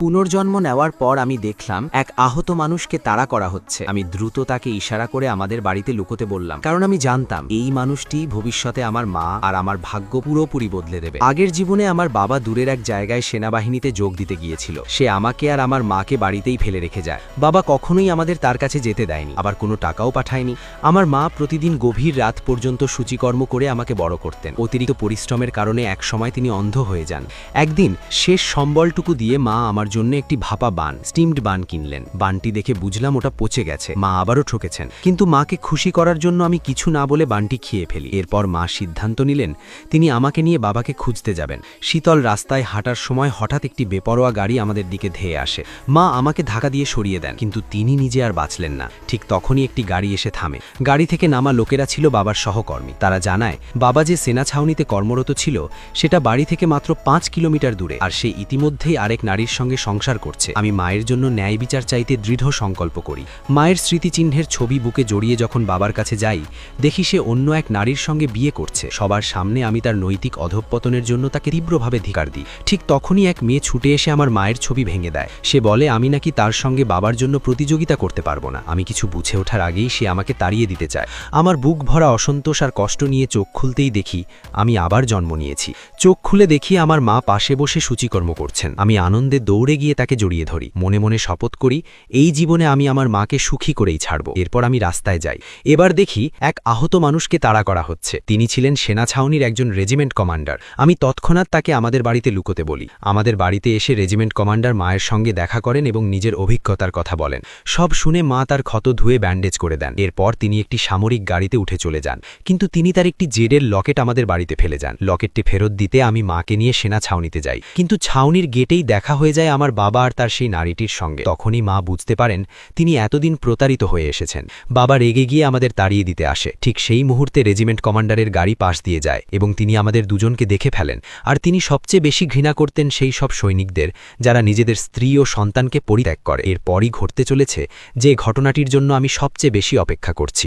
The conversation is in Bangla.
পুনর্জন্ম নেওয়ার পর আমি দেখলাম এক আহত মানুষকে তাড়া করা হচ্ছে। আমি দ্রুত তাকে ইশারা করে আমাদের বাড়িতে লুকোতে বললাম, কারণ আমি জানতাম এই মানুষটি ভবিষ্যতে আমার মা আর আমার ভাগ্য পুরোপুরি বদলে দেবে। আগের জীবনে আমার বাবা দূরের এক জায়গায় সেনাবাহিনীতে যোগ দিতে গিয়েছিল। সে আমাকে আর আমার মাকে বাড়িতেই ফেলে রেখে যায়। বাবা কখনোই আমাদের তার কাছে যেতে দেয়নি, আবার কোনো টাকাও পাঠায়নি। আমার মা প্রতিদিন গভীর রাত পর্যন্ত সূচিকর্ম করে আমাকে বড় করতেন। অতিরিক্ত পরিশ্রমের কারণে একসময় তিনি অন্ধ হয়ে যান। একদিন শেষ সম্বলটুকু দিয়ে মা আমার জন্য একটি ভাপা বান, স্টিমড বান কিনলেন। বানটি দেখে বুঝলাম ওটা পচে গেছে। মা আবারও ঠকেছেন, কিন্তু মাকে খুশি করার জন্য আমি কিছু না বলে বানটি খেয়ে ফেলি। এরপর মা সিদ্ধান্ত নিলেন তিনি আমাকে নিয়ে বাবাকে খুঁজতে যাবেন। শীতল রাস্তায় হাঁটার সময় হঠাৎ একটি বেপরোয়া গাড়ি আমাদের দিকে ধেয়ে আসে। মা আমাকে ধাক্কা দিয়ে সরিয়ে দেন, কিন্তু তিনি নিজে আর বাঁচলেন না। ঠিক তখনই একটি গাড়ি এসে থামে। গাড়ি থেকে নামা লোকেরা ছিল বাবার সহকর্মী। তারা জানায় বাবা যে সেনা ছাউনিতে কর্মরত ছিল সেটা বাড়ি থেকে মাত্র 5 কিলোমিটার দূরে, আর সে ইতিমধ্যেই আরেক নারীর সঙ্গে সংসার করছে। আমি মায়ের জন্য ন্যায় বিচার চাইতে দৃঢ় সংকল্প করি। মায়ের স্মৃতিচিহ্নের ছবি বুকে জড়িয়ে যখন বাবার কাছে যাই, দেখি সে অন্য এক নারীর সঙ্গে বিয়ে করছে। সবার সামনে আমি তার নৈতিক অধঃপতনের জন্য তাকে তীব্রভাবে ধিক্কার দিই। ঠিক তখনই এক মেয়ে ছুটে এসে আমার মায়ের ছবি ভেঙে দেয়। সে বলে আমি নাকি তার সঙ্গে বাবার জন্য প্রতিযোগিতা করতে পারবো না। আমি কিছু বুঝে ওঠার আগেই সে আমাকে তাড়িয়ে দিতে চায়। আমার বুক ভরা অসন্তোষ আর কষ্ট নিয়ে চোখ খুলতেই দেখি আমি আবার জন্ম নিয়েছি। চোখ খুলে দেখি আমার মা পাশে বসে সূচিকর্ম করছেন। আমি আনন্দে দৌড়ে গিয়ে তাকে জড়িয়ে ধরি। মনে মনে শপথ করি এই জীবনে আমি আমার মাকে সুখী করেই ছাড়ব। এরপর আমি রাস্তায় যাই। এবার দেখি এক আহত মানুষকে তাড়া করা হচ্ছে। তিনি ছিলেন সেনা ছাউনির একজন রেজিমেন্ট কমান্ডার। আমি তৎক্ষণাৎ তাকে আমাদের বাড়িতে লুকোতে বলি। আমাদের বাড়িতে এসে রেজিমেন্ট কমান্ডার মায়ের সঙ্গে দেখা করেন এবং নিজের অভিজ্ঞতার কথা বলেন। সব শুনে মা তার ক্ষত ধুয়ে ব্যান্ডেজ করে দেন। এরপর তিনি একটি সামরিক গাড়িতে উঠে চলে যান, কিন্তু তিনি তার একটি জেডের লকেট আমাদের বাড়িতে ফেলে যান। লকেটটি ফেরত দিতে আমি মাকে নিয়ে সেনা ছাউনিতে যাই, কিন্তু ছাউনির গেটেই দেখা হয়ে যায় আমার বাবা আর তার সেই নারীটির সঙ্গে। তখনই মা বুঝতে পারেন তিনি এতদিন প্রতারিত হয়ে এসেছেন। বাবা রেগে গিয়ে আমাদের তাড়িয়ে দিতে আসে। ঠিক সেই মুহূর্তে রেজিমেন্ট কমান্ডারের গাড়ি পাশ দিয়ে যায় এবং তিনি আমাদের দুজনকে দেখে ফেলেন। আর তিনি সবচেয়ে বেশি ঘৃণা করতেন সেই সব সৈনিকদের যারা নিজেদের স্ত্রী ও সন্তানকে পরিত্যাগ করে। এরপরই ঘটতে চলেছে যে ঘটনাটির জন্য আমি সবচেয়ে বেশি অপেক্ষা করছি।